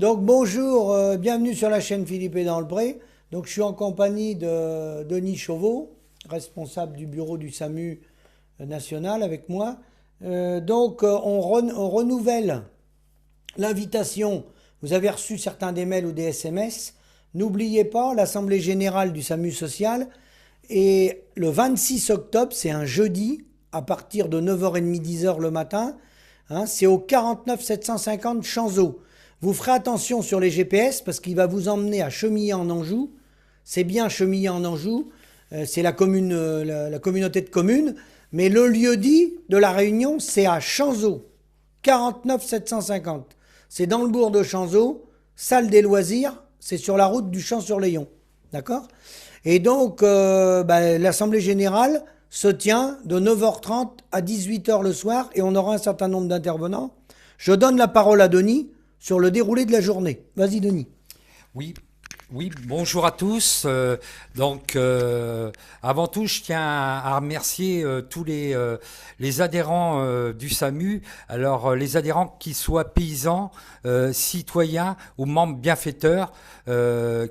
Donc bonjour, bienvenue sur la chaîne Philippe est dans le Pré. Donc je suis en compagnie de Denis Chauveau, responsable du bureau du SAMU national avec moi. On renouvelle l'invitation. Vous avez reçu certains des mails ou des SMS. N'oubliez pas, l'Assemblée générale du SAMU social est le 26 octobre, c'est un jeudi, à partir de 9h30, 10h le matin. C'est au 49 750 Chanzeau. Vous ferez attention sur les GPS parce qu'il va vous emmener à Chemillé en Anjou. C'est bien Chemillé en Anjou, c'est la communauté de communes. Mais le lieu-dit de la réunion, c'est à Chanzeau, 49 750. C'est dans le bourg de Chanzeau, salle des loisirs, c'est sur la route du Champ-sur-Léon. D'accord ? Et donc, l'Assemblée générale se tient de 9h30 à 18h le soir et on aura un certain nombre d'intervenants. Je donne la parole à Denis sur le déroulé de la journée. Vas-y, Denis. Oui, oui, bonjour à tous. Avant tout, je tiens à remercier tous les adhérents du SAMU. Alors, les adhérents qui soient paysans, citoyens ou membres bienfaiteurs,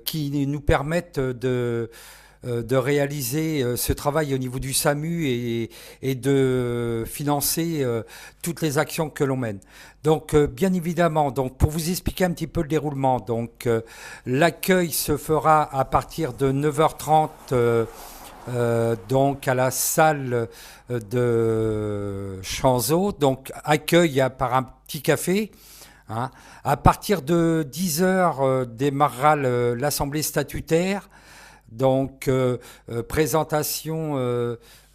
qui nous permettent de réaliser ce travail au niveau du SAMU et de financer toutes les actions que l'on mène. Donc, bien évidemment, donc pour vous expliquer un petit peu le déroulement, donc l'accueil se fera à partir de 9h30 donc à la salle de Chanzeau. Donc, accueil par un petit café. À partir de 10h démarrera l'assemblée statutaire. Donc, présentation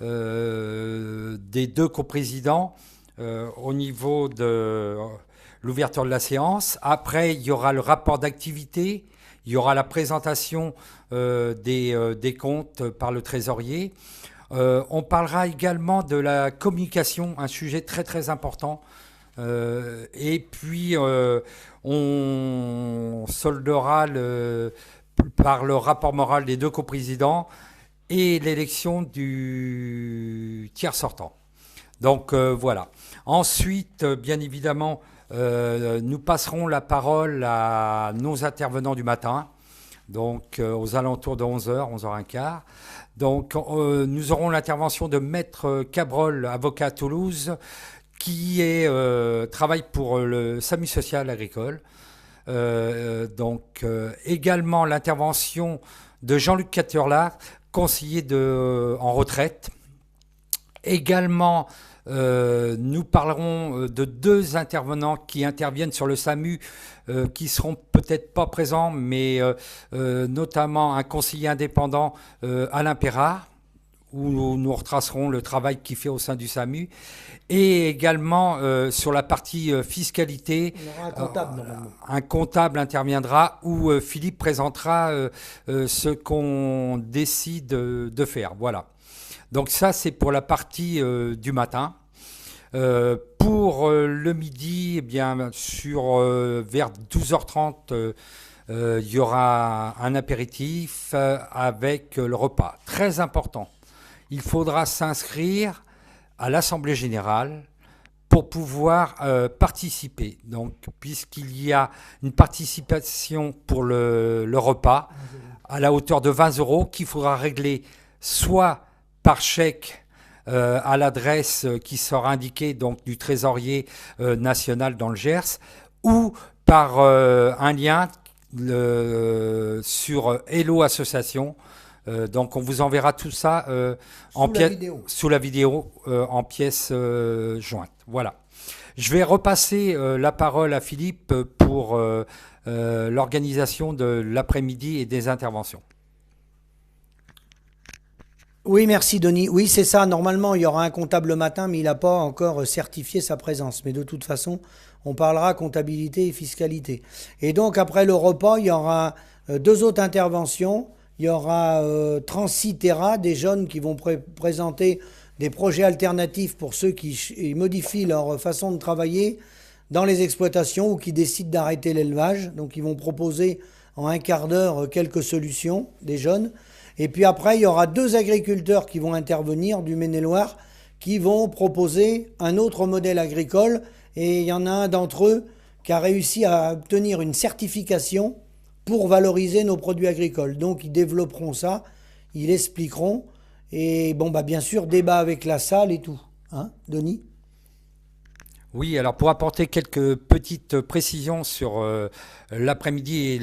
des deux coprésidents au niveau de l'ouverture de la séance. Après, il y aura le rapport d'activité, il y aura la présentation des comptes par le trésorier. On parlera également de la communication, un sujet très très important. Et puis, on soldera par le rapport moral des deux coprésidents et l'élection du tiers sortant. Donc voilà. Ensuite, bien évidemment, nous passerons la parole à nos intervenants du matin, donc aux alentours de 11h, 11h15. Donc nous aurons l'intervention de Maître Cabrol, avocat à Toulouse, qui travaille pour le SAMU social agricole. Également l'intervention de Jean-Luc Caturla, conseiller en retraite. Également, nous parlerons de deux intervenants qui interviennent sur le SAMU, qui seront peut-être pas présents, mais notamment un conseiller indépendant, Alain Perrard, où nous retracerons le travail qu'il fait au sein du SAMU. Et également sur la partie fiscalité, un comptable interviendra où Philippe présentera ce qu'on décide de faire. Voilà. Donc ça, c'est pour la partie du matin. Pour le midi, eh bien, vers 12h30, il y aura un apéritif avec le repas. Très important. Il faudra s'inscrire à l'Assemblée générale pour pouvoir participer. Donc, puisqu'il y a une participation pour le repas à la hauteur de 20 € qu'il faudra régler soit par chèque à l'adresse qui sera indiquée donc, du trésorier national dans le Gers, ou par un lien sur Hello Association. Donc on vous enverra tout ça sous la vidéo en pièces jointes. Voilà. Je vais repasser la parole à Philippe pour l'organisation de l'après-midi et des interventions. Oui, merci Denis. Oui, c'est ça. Normalement, il y aura un comptable le matin, mais il n'a pas encore certifié sa présence. Mais de toute façon, on parlera comptabilité et fiscalité. Et donc, après le repas, il y aura deux autres interventions. Il y aura Transitera, des jeunes qui vont présenter des projets alternatifs pour ceux qui modifient leur façon de travailler dans les exploitations ou qui décident d'arrêter l'élevage. Donc, ils vont proposer en un quart d'heure quelques solutions, des jeunes. Et puis après, il y aura deux agriculteurs qui vont intervenir du Maine-et-Loire qui vont proposer un autre modèle agricole. Et il y en a un d'entre eux qui a réussi à obtenir une certification pour valoriser nos produits agricoles. Donc ils développeront ça, ils l'expliqueront. Et bon, bah, bien sûr, débat avec la salle et tout. Hein, Denis? Oui, alors pour apporter quelques petites précisions sur l'après-midi et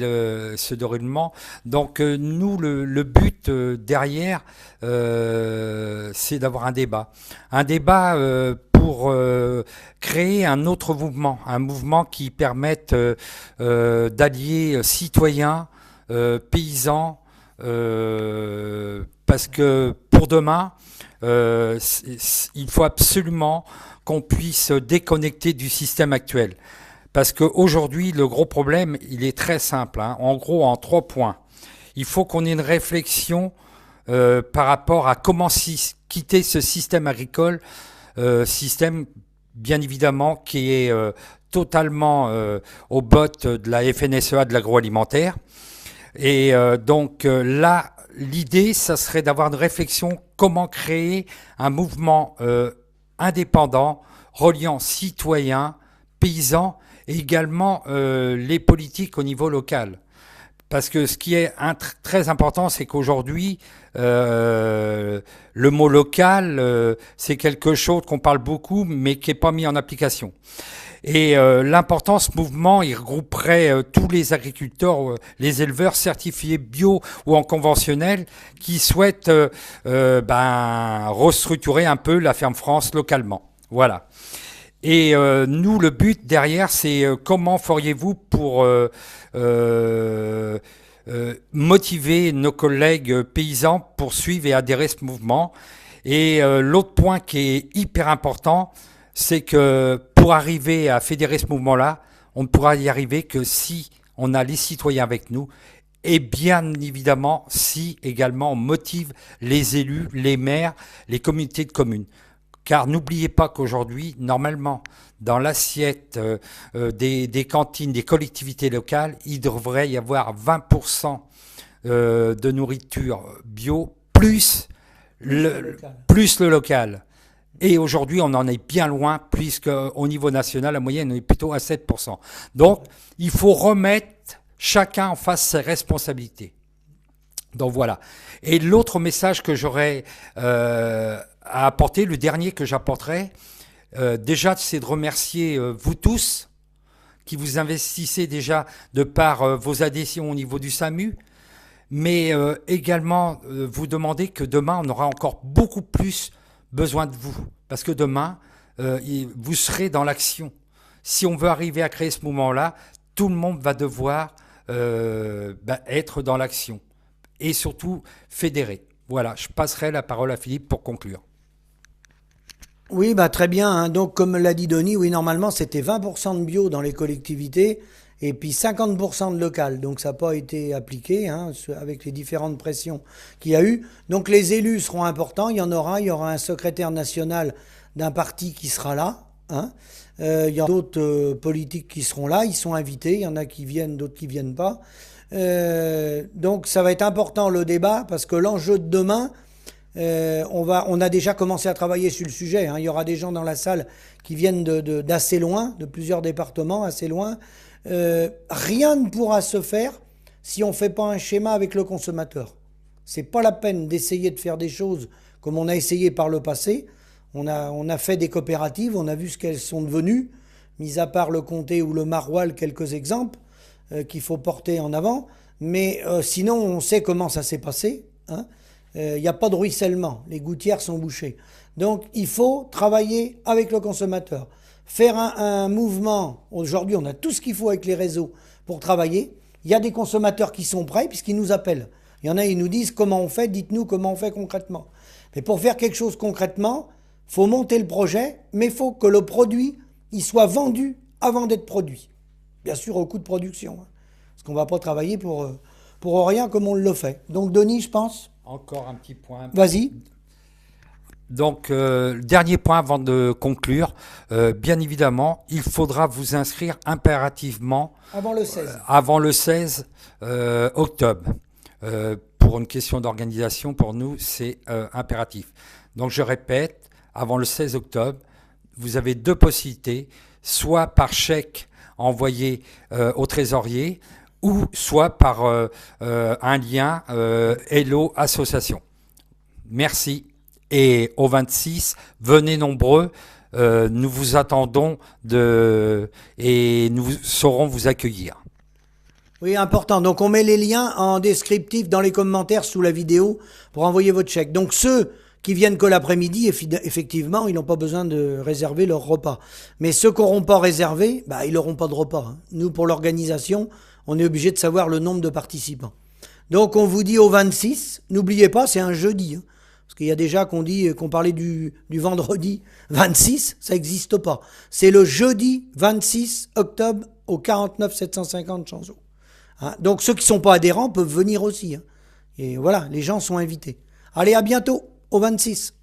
ce déroulement, donc nous, le but derrière, c'est d'avoir un débat. Un débat pour créer un autre mouvement, un mouvement qui permette d'allier citoyens, paysans, parce que pour demain, il faut absolument qu'on puisse déconnecter du système actuel. Parce qu'aujourd'hui, le gros problème, il est très simple. Hein. En gros, en 3 points. Il faut qu'on ait une réflexion par rapport à comment quitter ce système agricole, système, bien évidemment, qui est totalement au bottes de la FNSEA, de l'agroalimentaire. Et donc là, l'idée, ça serait d'avoir une réflexion comment créer un mouvement indépendant, reliant citoyens, paysans et également les politiques au niveau local. Parce que ce qui est très important, c'est qu'aujourd'hui, le mot local, c'est quelque chose qu'on parle beaucoup, mais qui n'est pas mis en application. Et l'important, ce mouvement, il regrouperait tous les agriculteurs, les éleveurs certifiés bio ou en conventionnel qui souhaitent restructurer un peu la ferme France localement. Voilà. Et nous, le but derrière, c'est comment feriez-vous pour motiver nos collègues paysans pour suivre et adhérer à ce mouvement. Et l'autre point qui est hyper important, c'est que pour arriver à fédérer ce mouvement-là, on ne pourra y arriver que si on a les citoyens avec nous et bien évidemment si également on motive les élus, les maires, les communautés de communes. Car n'oubliez pas qu'aujourd'hui, normalement, dans l'assiette des cantines, des collectivités locales, il devrait y avoir 20% de nourriture bio plus le local. Et aujourd'hui, on en est bien loin, puisqu'au niveau national, la moyenne est plutôt à 7%. Donc, il faut remettre chacun en face ses responsabilités. Donc voilà. Et l'autre message que j'aurais à apporter, le dernier que j'apporterai, déjà, c'est de remercier vous tous qui vous investissez déjà de par vos adhésions au niveau du SAMU, mais également vous demander que demain, on aura encore beaucoup plus besoin de vous. Parce que demain, vous serez dans l'action. Si on veut arriver à créer ce mouvement-là, tout le monde va devoir être dans l'action. Et surtout, fédérer. Voilà, je passerai la parole à Philippe pour conclure. Oui, bah très bien. Hein. Donc, comme l'a dit Denis, oui, normalement, c'était 20% de bio dans les collectivités et puis 50% de local. Donc, ça n'a pas été appliqué avec les différentes pressions qu'il y a eu. Donc, les élus seront importants. Il y aura un secrétaire national d'un parti qui sera là. Hein. Il y a d'autres politiques qui seront là. Ils sont invités. Il y en a qui viennent, d'autres qui ne viennent pas. Donc, ça va être important le débat parce que l'enjeu de demain... on a déjà commencé à travailler sur le sujet. Hein. Il y aura des gens dans la salle qui viennent d'assez loin, de plusieurs départements, assez loin. Rien ne pourra se faire si on ne fait pas un schéma avec le consommateur. C'est pas la peine d'essayer de faire des choses comme on a essayé par le passé. On a fait des coopératives, on a vu ce qu'elles sont devenues, mis à part le comté ou le maroilles, quelques exemples qu'il faut porter en avant. Mais sinon, on sait comment ça s'est passé. Hein. Il n'y a pas de ruissellement, les gouttières sont bouchées. Donc il faut travailler avec le consommateur, faire un mouvement. Aujourd'hui, on a tout ce qu'il faut avec les réseaux pour travailler. Il y a des consommateurs qui sont prêts puisqu'ils nous appellent. Il y en a, ils nous disent comment on fait, dites-nous comment on fait concrètement. Mais pour faire quelque chose concrètement, il faut monter le projet, mais il faut que le produit il soit vendu avant d'être produit. Bien sûr, au coût de production. Hein, parce qu'on ne va pas travailler pour rien comme on le fait. Donc Denis, je pense. Encore un petit point. Vas-y. Donc, dernier point avant de conclure. Bien évidemment, il faudra vous inscrire impérativement avant le 16 octobre. Pour une question d'organisation, pour nous, c'est impératif. Donc, je répète, avant le 16 octobre, vous avez 2 possibilités. Soit par chèque envoyé au trésorier ou soit par un lien Hello Association. Merci. Et au 26, venez nombreux. Nous vous attendons et nous saurons vous accueillir. Oui, important. Donc on met les liens en descriptif dans les commentaires sous la vidéo pour envoyer votre chèque. Donc ceux qui viennent que l'après-midi, effectivement, ils n'ont pas besoin de réserver leur repas. Mais ceux qui n'auront pas réservé, ils n'auront pas de repas, hein. Nous, pour l'organisation, on est obligé de savoir le nombre de participants. Donc on vous dit au 26. N'oubliez pas, c'est un jeudi, hein. Parce qu'il y a déjà qu'on parlait du vendredi 26, ça n'existe pas. C'est le jeudi 26 octobre au 49 750 Chanzeau. Hein, donc ceux qui ne sont pas adhérents peuvent venir aussi. Hein. Et voilà, les gens sont invités. Allez, à bientôt, au 26.